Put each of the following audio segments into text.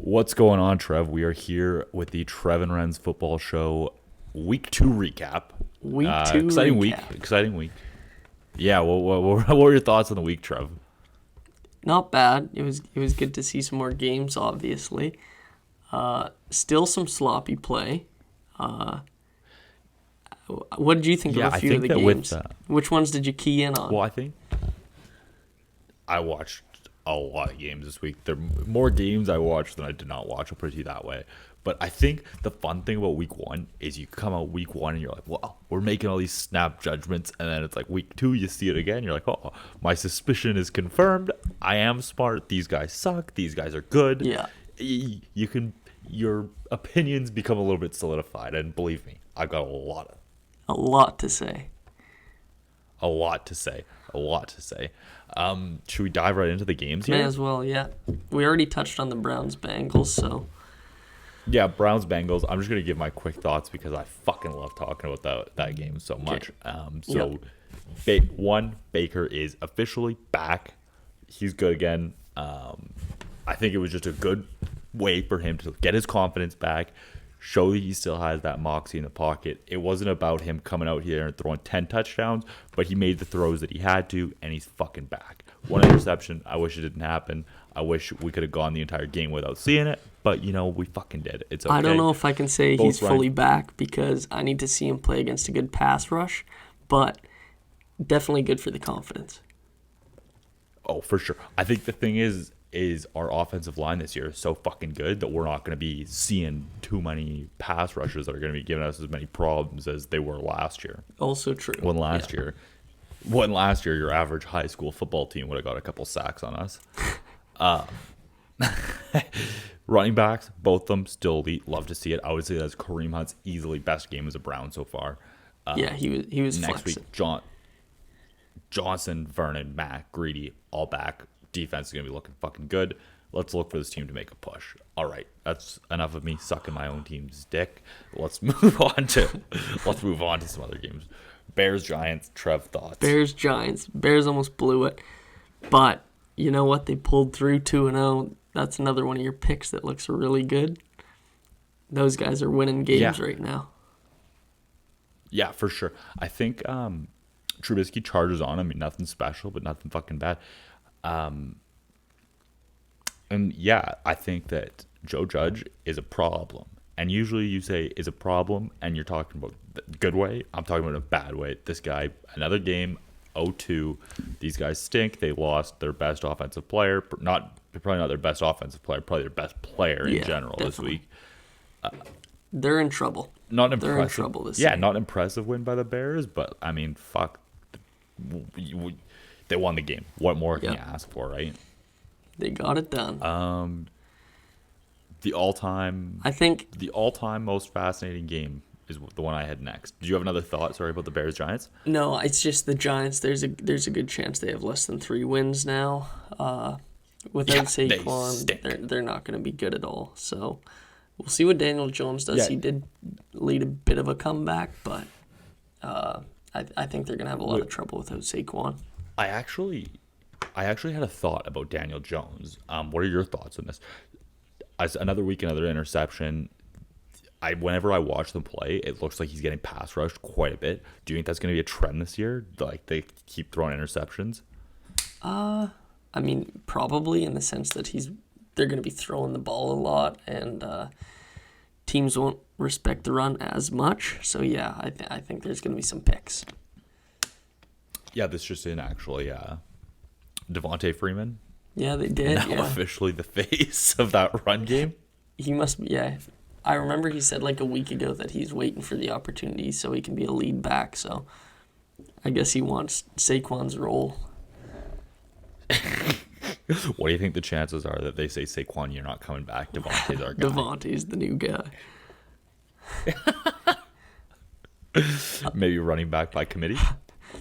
What's going on, Trev? We are here with the Trev and Renz football show week 2 recap. Week 2 exciting recap. Exciting week. Yeah, what were your thoughts on the week, Trev? Not bad. It was good to see some more games, obviously. Still some sloppy play. What did you think of a few of the games? Which ones did you key in on? Well, I think I watched a lot of games this week. There are more games I watched than I did not watch. I'll put it that way. But I think the fun thing about week 1 is you come out week 1 and you're like, well, we're making all these snap judgments. And then it's like week 2, you see it again. You're like, oh, my suspicion is confirmed. I am smart. These guys suck. These guys are good. Yeah. Your opinions become a little bit solidified. And believe me, I've got a lot to say. Should we dive right into the games here? May as well, yeah. We already touched on the Browns-Bengals, so... Yeah, Browns-Bengals. I'm just going to give my quick thoughts because I fucking love talking about that game so much. Baker is officially back. He's good again. I think it was just a good way for him to get his confidence back, show that he still has that moxie in the pocket. It wasn't about him coming out here and throwing 10 touchdowns, but he made the throws that he had to, and he's fucking back. 1 interception. I wish it didn't happen. I wish we could have gone the entire game without seeing it, but, we fucking did. It's okay. I don't know if I can say he's fully back because I need to see him play against a good pass rush, but definitely good for the confidence. Oh, for sure. I think the thing is our offensive line this year is so fucking good that we're not going to be seeing too many pass rushers that are going to be giving us as many problems as they were last year. Also true. When last year your average high school football team would have got a couple sacks on us. Running backs, both of them still elite. Love to see it. I would say that's Kareem Hunt's easily best game as a Brown so far. He was next flexing. week. Johnson, Vernon, Mack, Greedy, all back. Defense is going to be looking fucking good. Let's look for this team to make a push. All right, that's enough of me sucking my own team's dick. Let's move on to some other games. Bears, Giants, Trev, thoughts? Bears, Giants. Bears almost blew it. But you know what? They pulled through 2-0. That's another one of your picks that looks really good. Those guys are winning games right now. Yeah, for sure. I think Trubisky charges on him. Nothing special, but nothing fucking bad. And yeah, I think that Joe Judge is a problem. And usually you say is a problem and you're talking about the good way. I'm talking about a bad way. This guy, another game, 0-2. These guys stink. They lost their best offensive player. Probably not their best offensive player, probably their best player in general definitely. This week. They're in trouble. Not impressive. They're in trouble this year. Yeah, not impressive win by the Bears, but I mean, fuck. They won the game. What more can you ask for, right? They got it done. The all-time most fascinating game is the one I had next. Do you have another thought? Sorry about the Bears Giants. No, it's just the Giants. There's a good chance they have less than 3 wins now. Without Saquon, they're not going to be good at all. So we'll see what Daniel Jones does. Yeah. He did lead a bit of a comeback, but I think they're going to have a lot of trouble without Saquon. I actually had a thought about Daniel Jones. What are your thoughts on this? Another week, another interception. Whenever I watch them play, it looks like he's getting pass rushed quite a bit. Do you think that's going to be a trend this year? Like they keep throwing interceptions? I mean, probably in the sense that they're going to be throwing the ball a lot, and teams won't respect the run as much. So yeah, I think there's going to be some picks. Yeah, this just in actually. Devontae Freeman. Yeah, they did. Now officially the face of that run game. He must be. Yeah, I remember he said like a week ago that he's waiting for the opportunity so he can be a lead back. So I guess he wants Saquon's role. What do you think the chances are that they say, Saquon, you're not coming back? Devontae's our guy. Devontae's the new guy. Maybe running back by committee?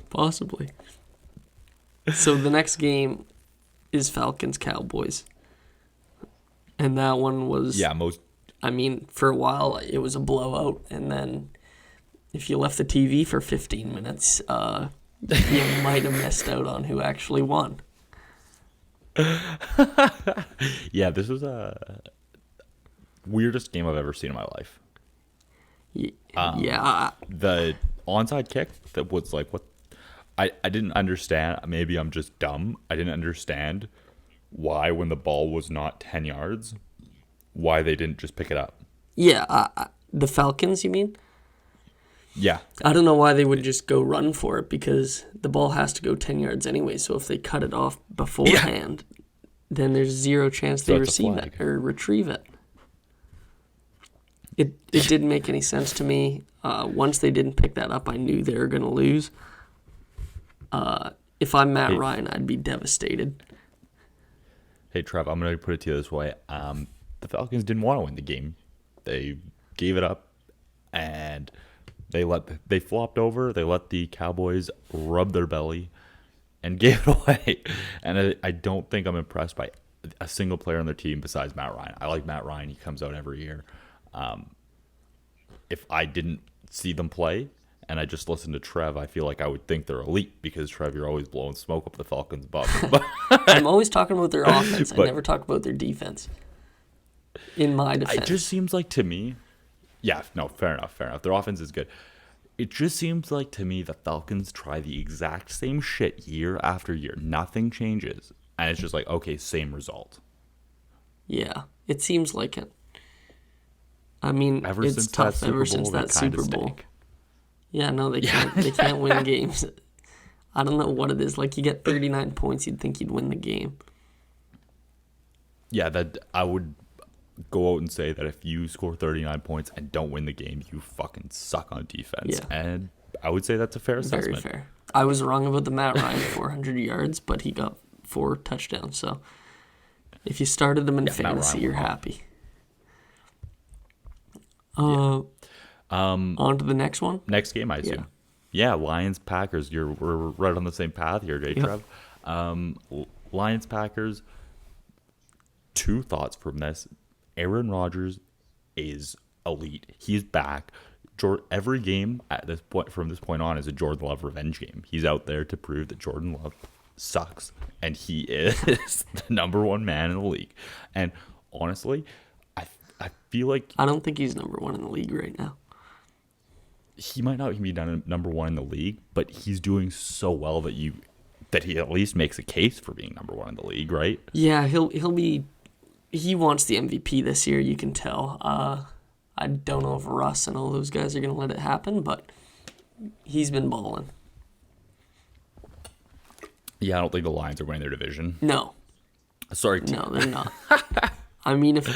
Possibly. So the next game is Falcons-Cowboys. And that one was... Yeah, I mean, for a while, it was a blowout. And then if you left the TV for 15 minutes, you might have missed out on who actually won. Yeah, this was weirdest game I've ever seen in my life. Yeah. The onside kick that was like what I didn't understand. Maybe I'm just dumb. I didn't understand why when the ball was not 10 yards, why they didn't just pick it up. Yeah. The Falcons, you mean? Yeah. I don't know why they would just go run for it because the ball has to go 10 yards anyway. So if they cut it off beforehand, then there's zero chance they receive it or retrieve it. It didn't make any sense to me. Once they didn't pick that up, I knew they were going to lose. If I'm Matt Ryan, I'd be devastated. Hey, Trev, I'm going to put it to you this way. The Falcons didn't want to win the game. They gave it up, and they flopped over. They let the Cowboys rub their belly and gave it away. And I don't think I'm impressed by a single player on their team besides Matt Ryan. I like Matt Ryan. He comes out every year. If I didn't see them play and I just listened to Trev, I feel like I would think they're elite because, Trev, you're always blowing smoke up the Falcons' butt. I'm always talking about their offense. I never talk about their defense. In my defense. It just seems like to me, yeah, no, fair enough. Their offense is good. It just seems like to me the Falcons try the exact same shit year after year. Nothing changes. And it's just like, okay, same result. Yeah, it seems like it. I mean, it's tough ever since that Super Bowl. Yeah, no, they can't. They can't win games. I don't know what it is. Like, you get 39 points, you'd think you'd win the game. Yeah, that I would go out and say that if you score 39 points and don't win the game, you fucking suck on defense. Yeah. And I would say that's a fair assessment. Very fair. I was wrong about the Matt Ryan 400 yards, but he got 4 touchdowns. So if you started him in fantasy, you're happy. On to the next one. Next game, I assume. Yeah, Lions Packers. We're right on the same path here, Trev. Lions Packers. 2 thoughts from this. Aaron Rodgers is elite. He's back. Every game at this point, from this point on, is a Jordan Love revenge game. He's out there to prove that Jordan Love sucks, and he is the number 1 man in the league. And honestly, I feel like I don't think he's number 1 in the league right now. He might not be number 1 in the league, but he's doing so well that he at least makes a case for being number 1 in the league, right? Yeah, he'll be. He wants the MVP this year. You can tell. I don't know if Russ and all those guys are going to let it happen, but he's been balling. Yeah, I don't think the Lions are winning their division. No. Sorry, team. No, they're not. I mean, if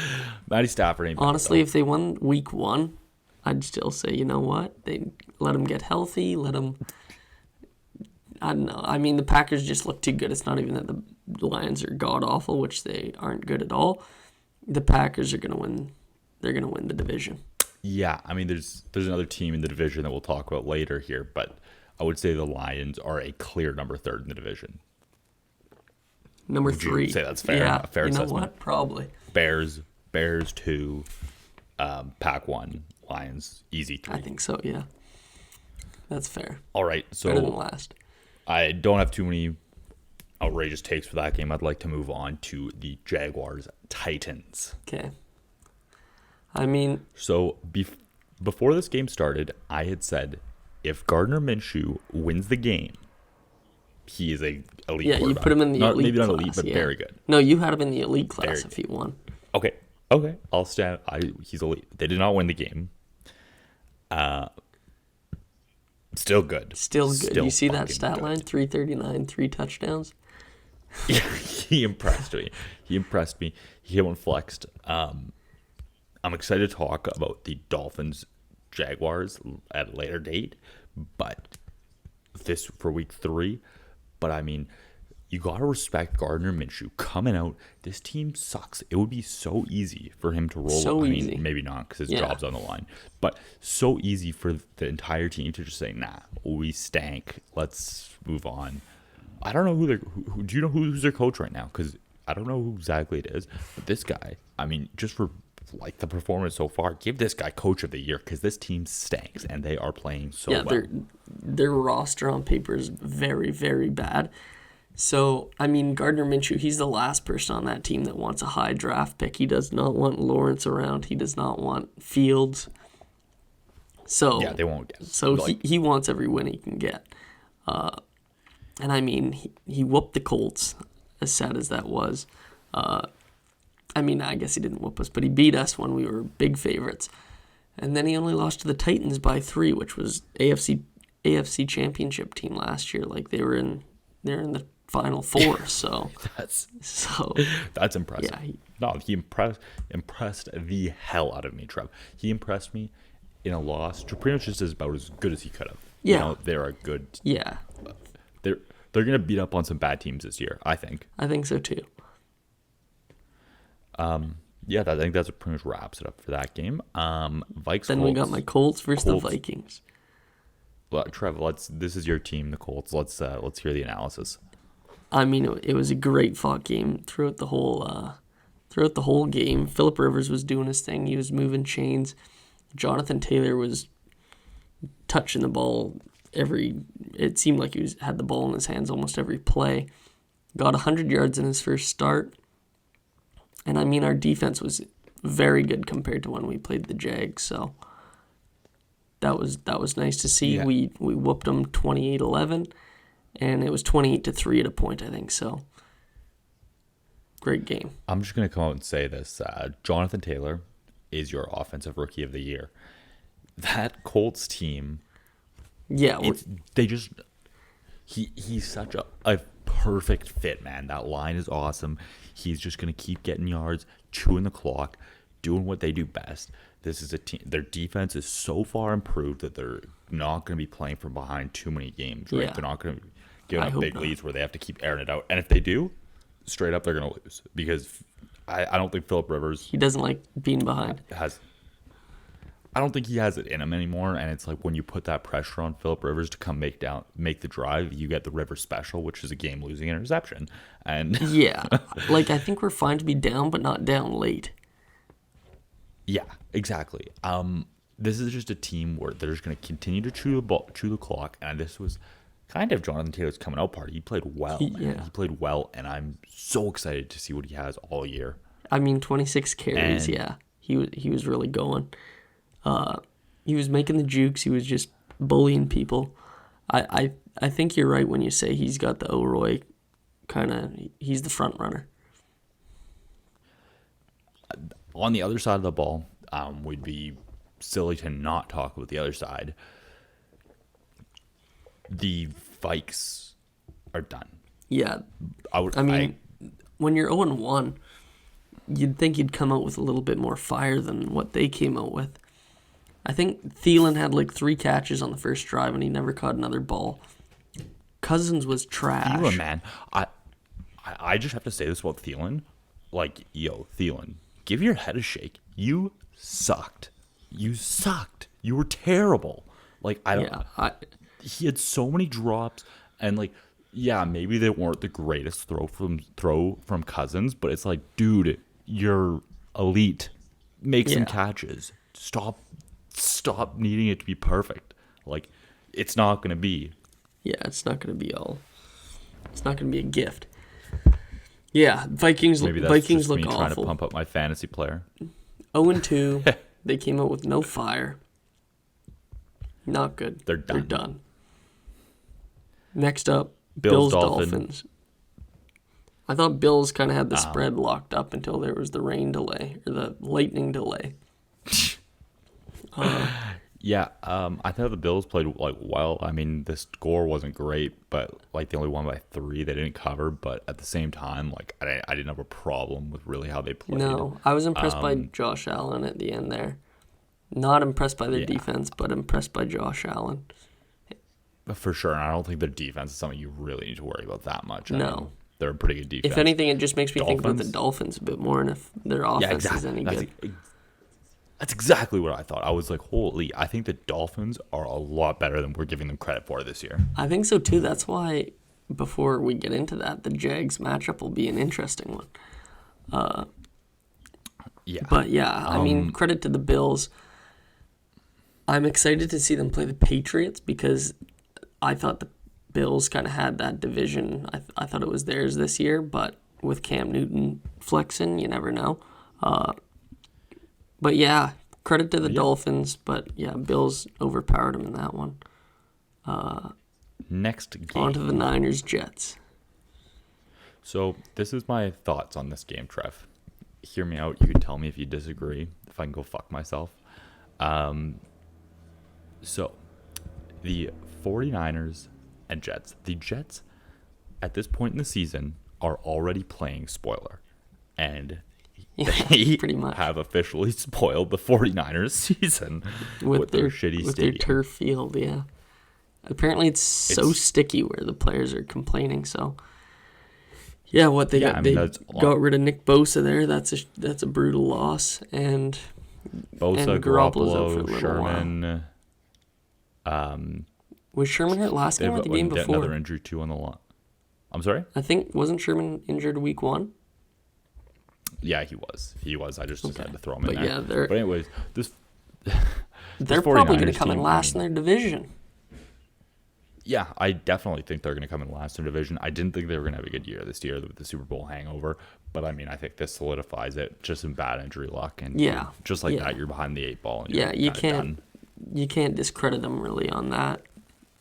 Matty Stafford ain't honestly, if they won week 1, I'd still say, you know what? They let him get healthy. Let him. I don't know. I mean, the Packers just look too good. It's not even that the Lions are god awful, which they aren't good at all. The Packers are going to win. They're going to win the division. Yeah, I mean, there's another team in the division that we'll talk about later here, but I would say the Lions are a clear number 3 in the division. Number Would 3. You say that's fair? Yeah, A fair you know assessment. what? Probably. Bears 2, Pack 1, Lions easy 3. I think so. Yeah, that's fair. All right, so Better than last. I don't have too many outrageous takes for that game. I'd like to move on to the Jaguars Titans. Okay. I mean, so before this game started, I had said if Gardner Minshew wins the game, he is a elite. Yeah, you put him in the elite maybe not class, elite, but very good. No, you had him in the elite class if he won. Okay, I'll stand. He's elite. They did not win the game. Still good. Still good. You see that stat line? 339, 3 touchdowns. Yeah, he impressed me. He came on flexed. I'm excited to talk about the Dolphins Jaguars at a later date, but this for week 3. But I mean, you gotta respect Gardner Minshew coming out. This team sucks. It would be so easy for him to roll. So easy. Maybe not because his job's on the line, but so easy for the entire team to just say, "Nah, we stank. Let's move on." I don't know who do you know who's their coach right now? Because I don't know who exactly it is. But this guy, I mean, just for like the performance so far, give this guy coach of the year because this team stinks and they are playing so well. Their roster on paper is very, very bad. So, I mean, Gardner Minshew, he's the last person on that team that wants a high draft pick. He does not want Lawrence around. He does not want Fields. So, Yeah, they won't get. So he wants every win he can get. And I mean, he whooped the Colts, as sad as that was. I mean, I guess he didn't whoop us, but he beat us when we were big favorites. And then he only lost to the Titans by 3, which was AFC Championship team last year. Like they're in the Final Four. So that's that's impressive. Yeah, he impressed the hell out of me, Trev. He impressed me in a loss, pretty much just about as good as he could have. Yeah, you know, they're a good. Yeah, they're gonna beat up on some bad teams this year. I think. I think so too. Yeah, I think that's pretty much wraps it up for that game. Vikes. Then Colts. we got my Colts versus the Vikings. Well, Trev, this is your team, the Colts. Let's hear the analysis. I mean, it was a great fought game throughout the whole game. Phillip Rivers was doing his thing. He was moving chains. Jonathan Taylor was touching the ball it seemed like he had the ball in his hands almost every play. Got 100 yards in his first start. And I mean, our defense was very good compared to when we played the Jags, so that was nice to see. Yeah. We whooped them 28-11, and it was 28-3 at a point, I think. So great game. I'm just gonna come out and say this: Jonathan Taylor is your offensive rookie of the year. That Colts team, yeah, he's such a perfect fit, man. That line is awesome. He's just gonna keep getting yards, chewing the clock, doing what they do best. This is a team. Their defense is so far improved that they're not going to be playing from behind too many games. Right? Yeah. They're not going to give up big leads where they have to keep airing it out. And if they do, straight up, they're going to lose because I don't think Phillip Rivers. He doesn't like being behind. I don't think he has it in him anymore. And it's like when you put that pressure on Phillip Rivers to come make the drive, you get the Rivers special, which is a game-losing interception. And yeah, like I think we're fine to be down, but not down late. Yeah, exactly. This is just a team where they're just going to continue to chew the clock, and this was kind of Jonathan Taylor's coming out party. He played well. He played well, and I'm so excited to see what he has all year. I mean, 26 carries. Yeah, he was really going. He was making the jukes. He was just bullying people. I think you're right when you say he's got the O'Roy kind of. He's the front runner. On the other side of the ball, we'd be silly to not talk about the other side. The Vikes are done. Yeah. When you're 0-1, you'd think you'd come out with a little bit more fire than what they came out with. I think Thielen had like 3 catches on the first drive, and he never caught another ball. Cousins was trash. Thielen, man. I just have to say this about Thielen. Like, Thielen. Give your head a shake. You sucked. You were terrible. Like he had so many drops, and like, yeah, maybe they weren't the greatest throw from Cousins, but it's like, dude, you're elite. Make some catches. Stop needing it to be perfect. Like, it's not gonna be. Yeah, it's not gonna be all. It's not gonna be a gift. Yeah, Vikings. Maybe that's Vikings just look me awful. Trying to pump up my fantasy player. 0-2. They came out with no fire. Not good. They're done. Next up, Bills Dolphins. I thought Bills kind of had the spread locked up until there was the rain delay or the lightning delay. Yeah, I thought the Bills played like well. I mean, the score wasn't great, but like they only won by 3. They didn't cover, but at the same time, like I didn't have a problem with really how they played. No, I was impressed by Josh Allen at the end there. Not impressed by their defense, but impressed by Josh Allen. For sure, and I don't think their defense is something you really need to worry about that much. No. They're a pretty good defense. If anything, it just makes me think about the Dolphins a bit more and if their offense is any good. That's exactly what I thought. I was like, holy, I think the Dolphins are a lot better than we're giving them credit for this year. I think so too. That's why, before we get into that, the Jags matchup will be an interesting one. Yeah. But yeah, I mean, credit to the Bills. I'm excited to see them play the Patriots because I thought Bills kind of had that division. I thought it was theirs this year, but with Cam Newton flexing, you never know. But yeah, credit to the Dolphins, but yeah, Bills overpowered them in that one. Next game. On to the Niners-Jets. So this is my thoughts on this game, Trev. Hear me out. You can tell me if you disagree, if I can go fuck myself. So the 49ers and Jets. The Jets, at this point in the season, are already playing spoiler. And they pretty much have officially spoiled the 49ers season with their shitty with stadium. their turf field, yeah. Apparently it's so sticky where the players are complaining, so yeah, what they got, they got rid of Nick Bosa there. That's a brutal loss, and Bosa, and Garoppolo's out for a Garoppolo, little Sherman. while. Was Sherman hurt last game or the game before? Another injury too on the line. I'm sorry? I think, wasn't Sherman injured week 1? Yeah, he was. I just decided to throw him in But there. yeah, But anyways, they're probably going to 49ers come in team, last in their division. Yeah, I definitely think they're going to come in last in the division. I didn't think they were going to have a good year this year with the Super Bowl hangover. But, I mean, I think this solidifies it. Just some bad injury luck. And just like that, you're behind the 8 ball. And you can't discredit them really on that.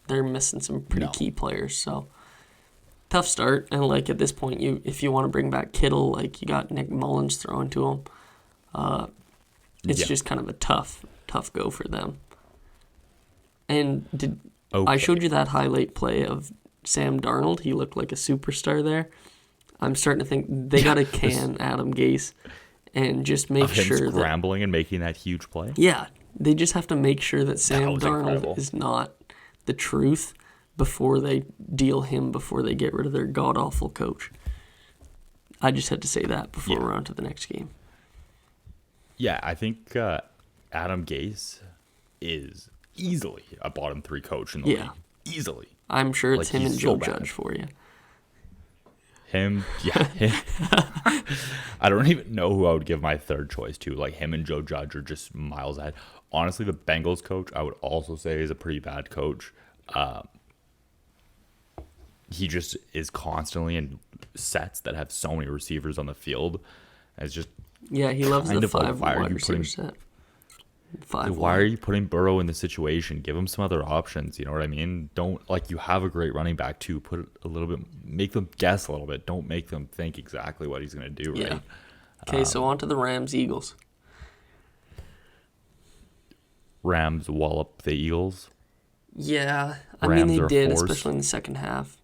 They're missing some pretty key players, so tough start. And like at this point, if you want to bring back Kittle, like you got Nick Mullins throwing to him, it's just kind of a tough go for them. And I showed you that highlight play of Sam Darnold? He looked like a superstar there. I'm starting to think they got to can Adam Gase and just make sure that scrambling and making that huge play. Yeah, they just have to make sure that Sam Darnold incredible. is not the truth before they deal him, before they get rid of their god-awful coach. I just had to say that before we're on to the next game. Yeah, I think Adam Gase is easily a bottom 3 coach in the league. Easily. I'm sure it's him and Joe bad. Judge for you. Him. I don't even know who I would give my third choice to. Like him and Joe Judge are just miles ahead. Honestly, the Bengals coach, I would also say, is a pretty bad coach. He just is constantly in sets that have so many receivers on the field. It's just he loves the 5 why wide receiver set. 5 why are you putting Burrow in this situation? Give him some other options. You know what I mean? Don't you have a great running back too. Put a little bit, make them guess a little bit. Don't make them think exactly what he's going to do. Right? Okay, so on to the Rams-Eagles. Rams wallop the Eagles. Yeah, I Rams mean they did, force. especially in the second half.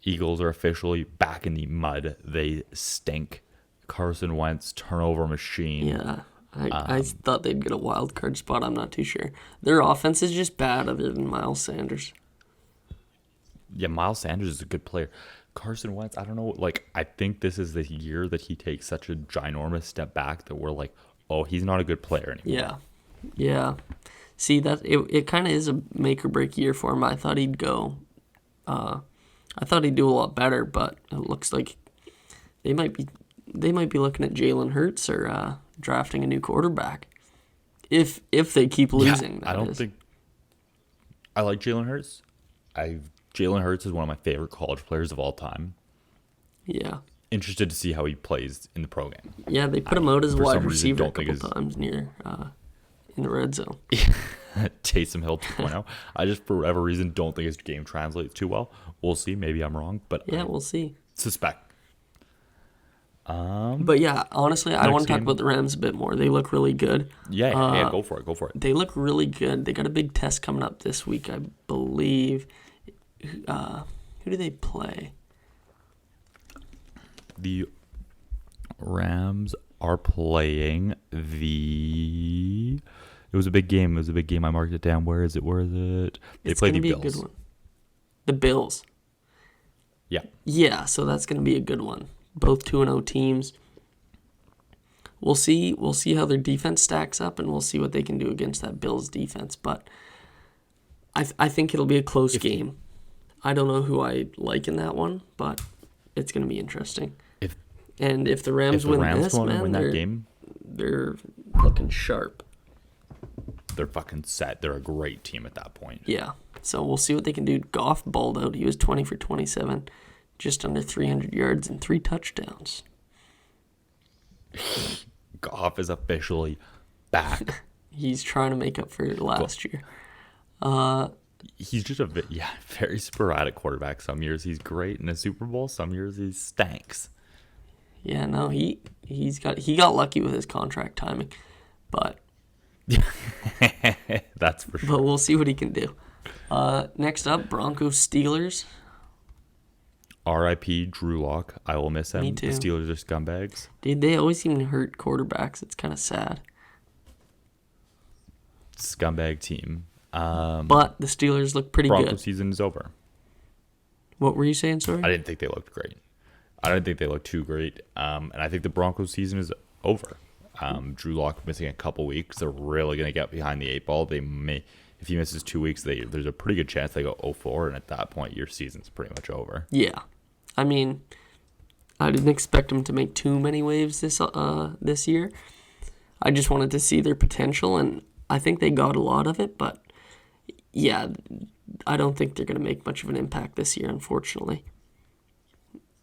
Eagles are officially back in the mud. They stink. Carson Wentz, turnover machine. Yeah, I thought they'd get a wild card spot. I'm not too sure. Their offense is just bad other than Miles Sanders. Yeah, Miles Sanders is a good player. Carson Wentz, I don't know. Like, I think this is the year that he takes such a ginormous step back that we're like, oh, he's not a good player anymore. Yeah. See, that it kind of is a make or break year for him. I thought he'd go. I thought he'd do a lot better, but it looks like they might be looking at Jalen Hurts or drafting a new quarterback. If they keep losing, I don't think. I like Jalen Hurts. Jalen Hurts is one of my favorite college players of all time. Yeah. Interested to see how he plays in the pro game. Yeah, they put him out as a wide receiver a don't think couple times near in the red zone. Taysom Hill 2.0. I just, for whatever reason, don't think his game translates too well. We'll see. Maybe I'm wrong, but yeah, we'll see. Suspect. But yeah, honestly, I want to talk about the Rams a bit more. They look really good. Yeah, go for it. They look really good. They got a big test coming up this week, I believe. Who do they play? The Rams are playing the. It was a big game. I marked it down. Where is it? They play the Bills. A good one. The Bills. Yeah. Yeah, so that's going to be a good one. Both 2-0 teams. We'll see how their defense stacks up, and we'll see what they can do against that Bills defense. But I think it'll be a close game. I don't know who I like in that one, but it's going to be interesting. If the Rams win this, man, that game, they're looking sharp. they're fucking set. They're a great team at that point. Yeah. So we'll see what they can do. Goff balled out. He was 20 for 27, just under 300 yards and 3 touchdowns. Goff is officially back. He's trying to make up for last year. He's just very sporadic quarterback. Some years he's great in a Super Bowl. Some years he stinks. Yeah, no, he got lucky with his contract timing, but that's for sure. But we'll see what he can do. Next up, Broncos Steelers. R.I.P. Drew Lock. I will miss him. Me too. The Steelers are scumbags. Dude, they always seem to hurt quarterbacks. It's kind of sad. Scumbag team. But the Steelers look pretty Broncos good. season is over. What were you saying, sorry? I didn't think they looked great. I don't think they looked too great. And I think the Broncos season is over. Drew Lock missing a couple weeks. They're really going to get behind the 8 ball. They may, if he misses 2 weeks, there's a pretty good chance they go 0-4, and at that point, your season's pretty much over. Yeah. I mean, I didn't expect them to make too many waves this year. I just wanted to see their potential, and I think they got a lot of it, but yeah, I don't think they're going to make much of an impact this year, unfortunately.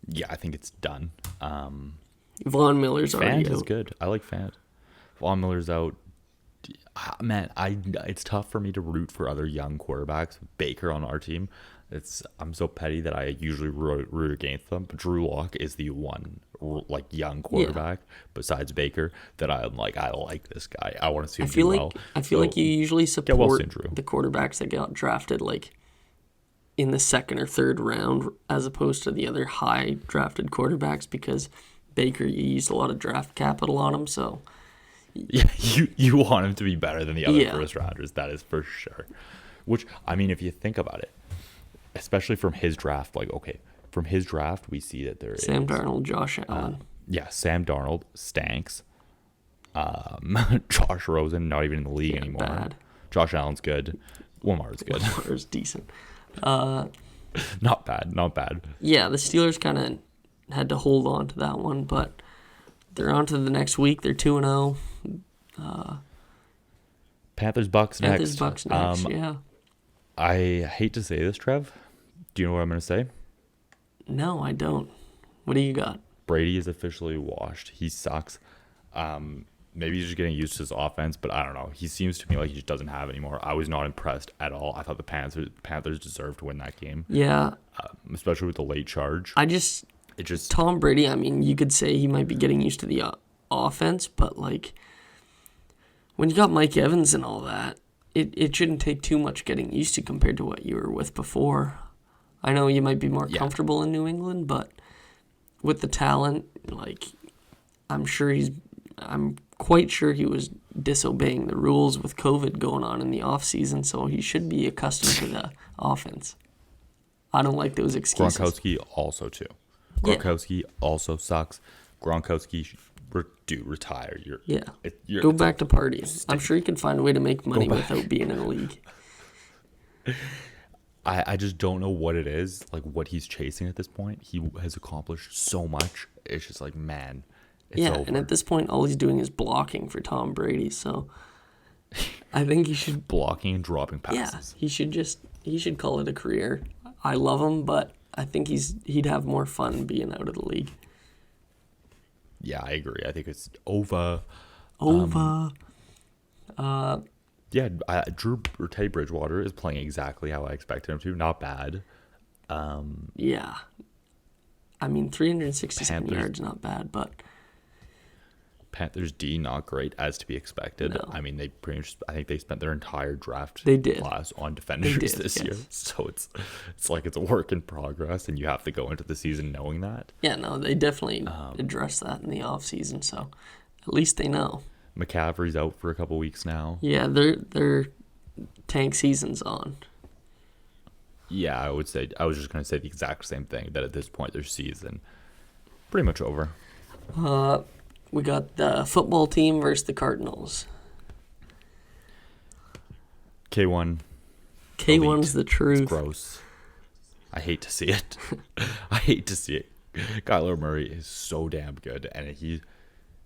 Yeah, I think it's done. Von Miller's already Fant is out. good. I like Fant. Von Miller's out. Man, it's tough for me to root for other young quarterbacks. Baker on our team, I'm so petty that I usually root against them. But Drew Lock is the one young quarterback besides Baker that I'm like, I like this guy. I want to see him do well. I feel like you usually support Drew. the quarterbacks that got drafted like in the 2nd or 3rd round as opposed to the other high drafted quarterbacks because Baker, you used a lot of draft capital on him, so yeah, you want him to be better than the other Yeah. first rounders. That is for sure. Which, I mean, if you think about it, especially from his draft, from his draft, we see that there is Sam Darnold, Josh Allen. Sam Darnold stinks. Josh Rosen, not even in the league anymore. Bad. Josh Allen's good. Lamar's good. Lamar's decent. Not bad. Yeah, the Steelers kind of had to hold on to that one, but they're on to the next week. They're 2-0. Panthers Bucks next. Yeah. I hate to say this, Trev. Do you know what I'm going to say? No, I don't. What do you got? Brady is officially washed. He sucks. Maybe he's just getting used to his offense, but I don't know. He seems to me like he just doesn't have it anymore. I was not impressed at all. I thought the Panthers deserved to win that game. Yeah. Especially with the late charge. Tom Brady, I mean, you could say he might be getting used to the offense, but like when you got Mike Evans and all that, it shouldn't take too much getting used to compared to what you were with before. I know you might be more comfortable in New England, but with the talent, like I'm quite sure he was disobeying the rules with COVID going on in the off season, so he should be accustomed to the offense. I don't like those excuses. Gronkowski also too. Gronkowski also sucks. Gronkowski, retire. Go back to partying. I'm sure you can find a way to make money without being in the league. I just don't know what it is, like what he's chasing at this point. He has accomplished so much. It's just like, man, it's over. And at this point, all he's doing is blocking for Tom Brady. So I think he should blocking and dropping passes. Yeah, he should call it a career. I love him, but I think he'd have more fun being out of the league. Yeah, I agree. I think it's over. Teddy Bridgewater is playing exactly how I expected him to. Not bad. Yeah. I mean, 367 yards, not bad, but Panthers D, not great, as to be expected. No. I mean, I think they spent their entire draft class on defenders this year. So it's like it's a work in progress, and you have to go into the season knowing that. Yeah, no, they definitely address that in the offseason, so at least they know. McCaffrey's out for a couple weeks now. Yeah, their tank season's on. Yeah, I was just going to say the exact same thing, that at this point their season pretty much over. We got the football team versus the Cardinals. K1. K1's the truth. It's gross. I hate to see it. Kyler Murray is so damn good, and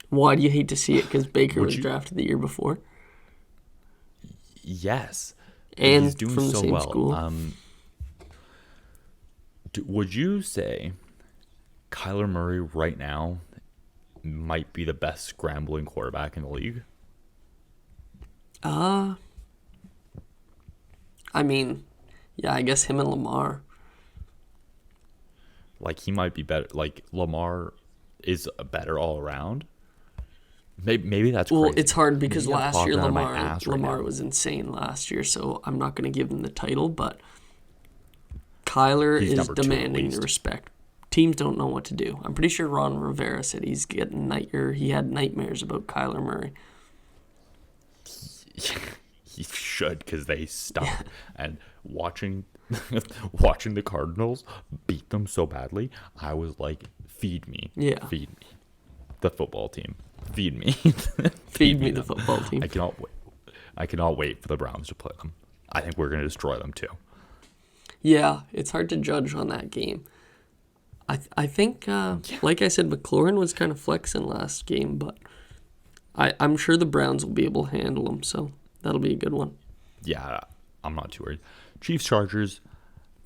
Why do you hate to see it? Because Baker was drafted the year before? Yes. And He's doing from the so same well. school. Would you say Kyler Murray right now might be the best scrambling quarterback in the league? I mean, yeah, I guess him and Lamar. Like, he might be better. Like, Lamar is better all around. Maybe that's Well, crazy. it's hard because Maybe I'm last year talking out of my Lamar ass right Lamar now. was insane last year, so I'm not going to give him the title, but Kyler He's is number 2 at demanding the least. respect. Teams don't know what to do. I'm pretty sure Ron Rivera said he had nightmares about Kyler Murray. He should, because they stunk. And watching the Cardinals beat them so badly, I was like, feed me. Yeah. Feed me. The football team. Feed me. Feed me the them. football team. I cannot wait for the Browns to play them. I think we're going to destroy them too. Yeah, it's hard to judge on that game. I think, like I said, McLaurin was kind of flexing last game, but I'm sure the Browns will be able to handle him, so that'll be a good one. Yeah, I'm not too worried. Chiefs, Chargers.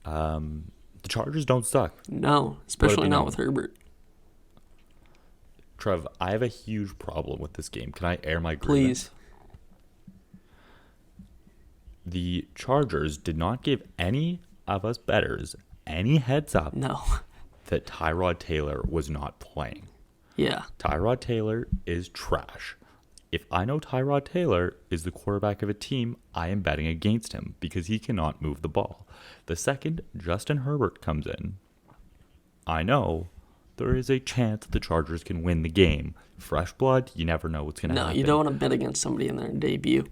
The Chargers don't suck. No, especially be not known. with Herbert. Trev, I have a huge problem with this game. Can I air my grievance? Please. The Chargers did not give any of us bettors any heads up No. that Tyrod Taylor was not playing. Yeah. Tyrod Taylor is trash. If I know Tyrod Taylor is the quarterback of a team, I am betting against him because he cannot move the ball. The second Justin Herbert comes in, I know there is a chance the Chargers can win the game. Fresh blood, you never know what's going to No, happen. you don't want to bet against somebody in their debut,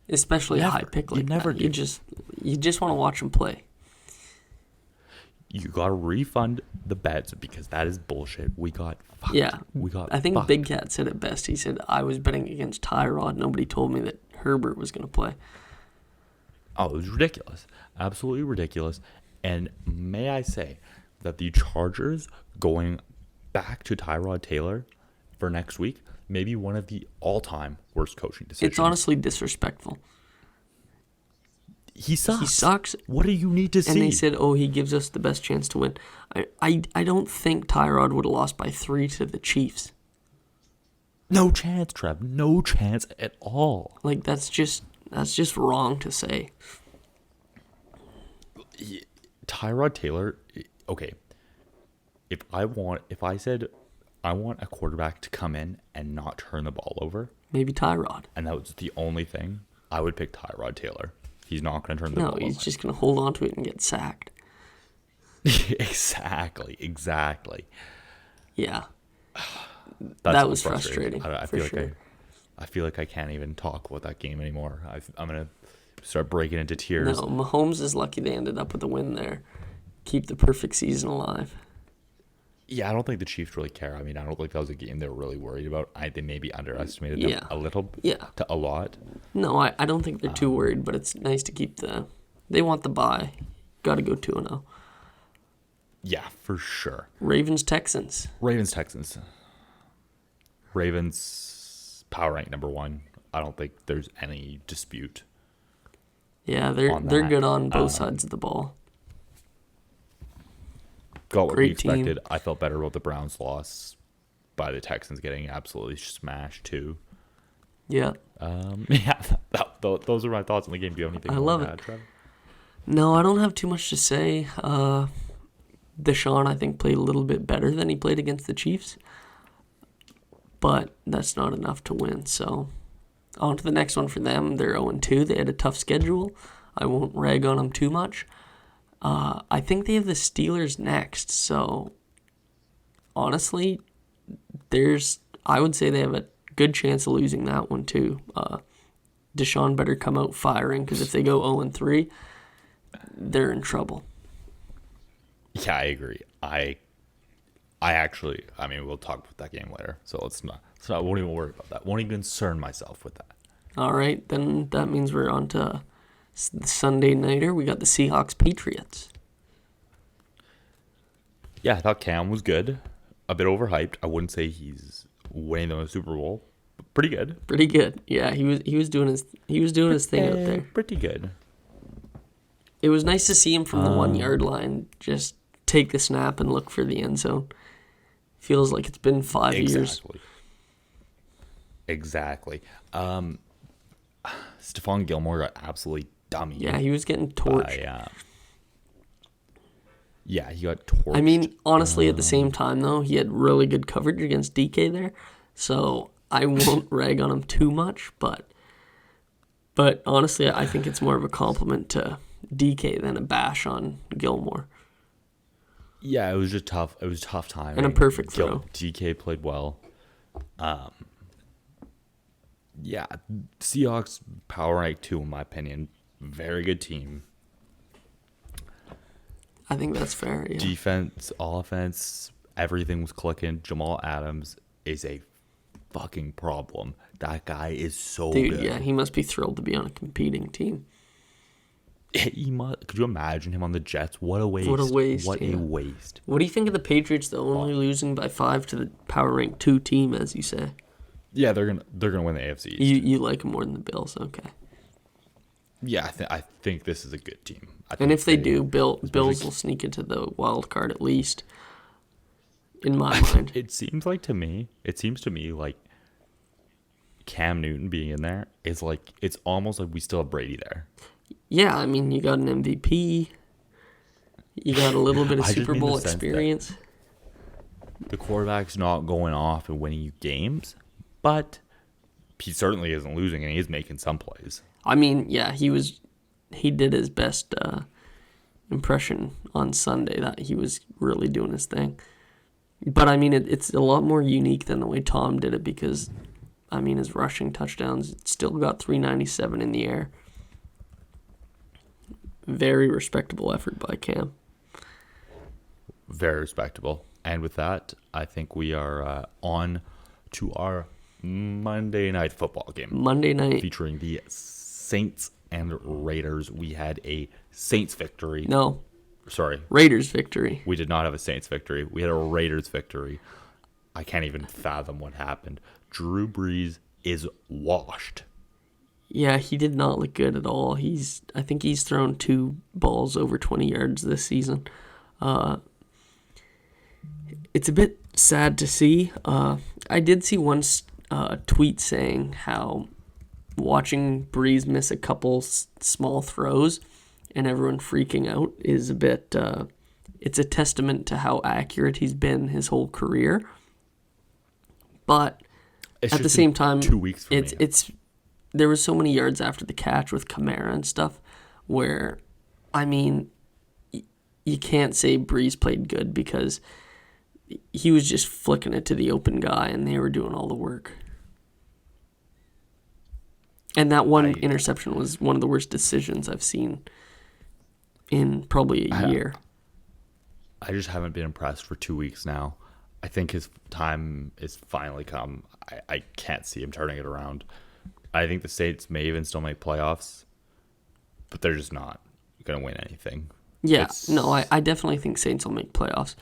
especially a high pick like never that. do. You just want to watch them play. You got to refund the bets because that is bullshit. We got fucked. Yeah. We got I think fucked. Big Cat said it best. He said, I was betting against Tyrod. Nobody told me that Herbert was going to play. Oh, it was ridiculous. Absolutely ridiculous. And may I say that the Chargers going back to Tyrod Taylor for next week may be one of the all-time worst coaching decisions. It's honestly disrespectful. He sucks. He sucks. What do you need to see? And they said, oh, he gives us the best chance to win. I don't think Tyrod would have lost by 3 to the Chiefs. No chance, Trev. No chance at all. Like, that's just wrong to say. Tyrod Taylor, okay. If I said I want a quarterback to come in and not turn the ball over, Maybe Tyrod. and that was the only thing, I would pick Tyrod Taylor. He's not going to turn the ball No, over. he's just going to hold on to it and get sacked. Exactly. Yeah. That's That was frustrating. frustrating, I for feel sure. I feel like I can't even talk about that game anymore. I'm gonna start breaking into tears. No, Mahomes is lucky they ended up with a win there. Keep the perfect season alive. Yeah, I don't think the Chiefs really care. I mean, I don't think that was a game they were really worried about. They maybe underestimated them Yeah. a little, Yeah. to a lot. No, I don't think they're too worried, but it's nice to keep they want the bye. Got to go 2-0. Yeah, for sure. Ravens Texans. Ravens Texans. Ravens power rank number 1. I don't think there's any dispute. Yeah, they're On that. good on both sides of the ball. Got what we Great team. expected. I felt better about the Browns' loss by the Texans getting absolutely smashed too. Yeah. Yeah, those are my thoughts on the game. Do you have anything I more love to it. add, Trev? No, I don't have too much to say. Deshaun, I think, played a little bit better than he played against the Chiefs. But that's not enough to win. So, on to the next one for them. They're 0-2. They had a tough schedule. I won't rag on them too much. I think they have the Steelers next. So, honestly, I would say they have a good chance of losing that one too. Deshaun better come out firing because if they go 0-3, they're in trouble. Yeah, I agree. I actually, I mean, we'll talk about that game later. So I won't even worry about that. Won't even concern myself with that. All right, then that means we're on to the Sunday nighter. We got the Seahawks Patriots. Yeah, I thought Cam was good. A bit overhyped. I wouldn't say he's winning the Super Bowl. Pretty good. Pretty good. Yeah, he was doing his thing out there. Pretty good. It was nice to see him from the 1 yard line just take the snap and look for the end zone. Feels like it's been 5 years. Exactly. Stephon Gilmore got absolutely dummy. Yeah, he was getting torched. Yeah, he got torched. I mean, honestly, at the same time, though, he had really good coverage against DK there. So I won't rag on him too much, but honestly, I think it's more of a compliment to DK than a bash on Gilmore. Yeah, it was just tough. It was a tough time. And a perfect throw. DK played well. Yeah, Seahawks power rank 2 in my opinion. Very good team. I think that's fair. Yeah. Defense, offense, everything was clicking. Jamal Adams is a fucking problem. That guy is so good. Yeah, he must be thrilled to be on a competing team. He must. Could you imagine him on the Jets? What a waste. What a waste. What a waste. What do you think of the Patriots, though, only losing by 5 to the power rank 2 team, as you say? Yeah, they're gonna win the AFC East. You like them more than the Bills, okay? Yeah, I think this is a good team. And if they do, Bills will sneak into the wild card at least. In my mind, it seems to me like Cam Newton being in there is like it's almost like we still have Brady there. Yeah, I mean you got an MVP, you got a little bit of Super Bowl experience. The quarterback's not going off and winning you games, but he certainly isn't losing, and he is making some plays. I mean, yeah, he did his best impression on Sunday that he was really doing his thing. But, I mean, it's a lot more unique than the way Tom did it because, I mean, his rushing touchdowns still got 397 in the air. Very respectable effort by Cam. Very respectable. And with that, I think we are on to our Monday night football game. Monday night. Featuring the Saints and Raiders. We had a Saints victory. No. Sorry. Raiders victory. We did not have a Saints victory. We had a Raiders victory. I can't even fathom what happened. Drew Brees is washed. Yeah, he did not look good at all. I think he's thrown 2 balls over 20 yards this season. It's a bit sad to see. I did see one tweet saying how watching Brees miss a couple small throws and everyone freaking out is a bit, it's a testament to how accurate he's been his whole career. But at the same time, 2 weeks for me. There was so many yards after the catch with Kamara and stuff where, I mean, you can't say Brees played good because he was just flicking it to the open guy and they were doing all the work. And that one interception was one of the worst decisions I've seen in probably a year. I just haven't been impressed for 2 weeks now. I think his time is finally come. I can't see him turning it around. I think the Saints may even still make playoffs, but they're just not going to win anything. Yeah, no, I definitely think Saints will make playoffs.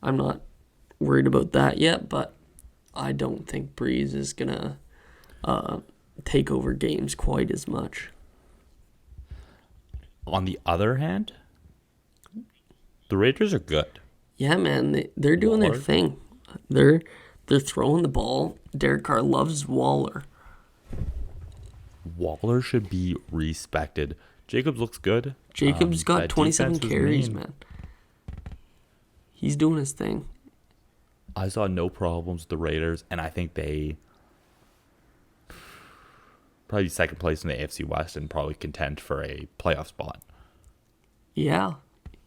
I'm not worried about that yet, but I don't think Brees is going to take over games quite as much. On the other hand, the Raiders are good. Yeah, man, they're doing their thing. They're throwing the ball. Derek Carr loves Waller. Waller should be respected. Jacobs looks good. Jacobs got 27 carries, man. He's doing his thing. I saw no problems with the Raiders, and I think they probably second place in the AFC West and probably contend for a playoff spot. Yeah,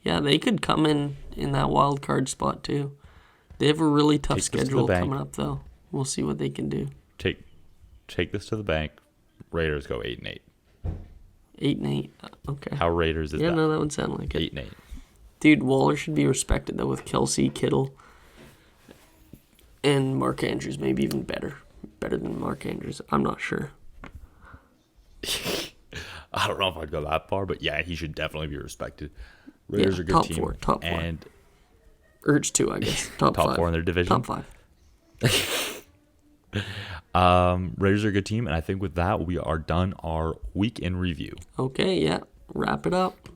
they could come in that wild card spot too. They have a really tough schedule coming up, though. We'll see what they can do. Take this to the bank. Raiders go 8-8. 8-8. Okay. How Raiders is that? Yeah, no, that would sound like it. 8-8. Dude, Waller should be respected though with Kelsey, Kittle, and Mark Andrews. Maybe even better than Mark Andrews. I'm not sure. I don't know if I'd go that far, but yeah, he should definitely be respected. Raiders are a good team. Top 4. And Urge 2, I guess. Top 5. 4 in their division. Top 5. Raiders are a good team, and I think with that we are done our week in review. Okay, yeah, wrap it up.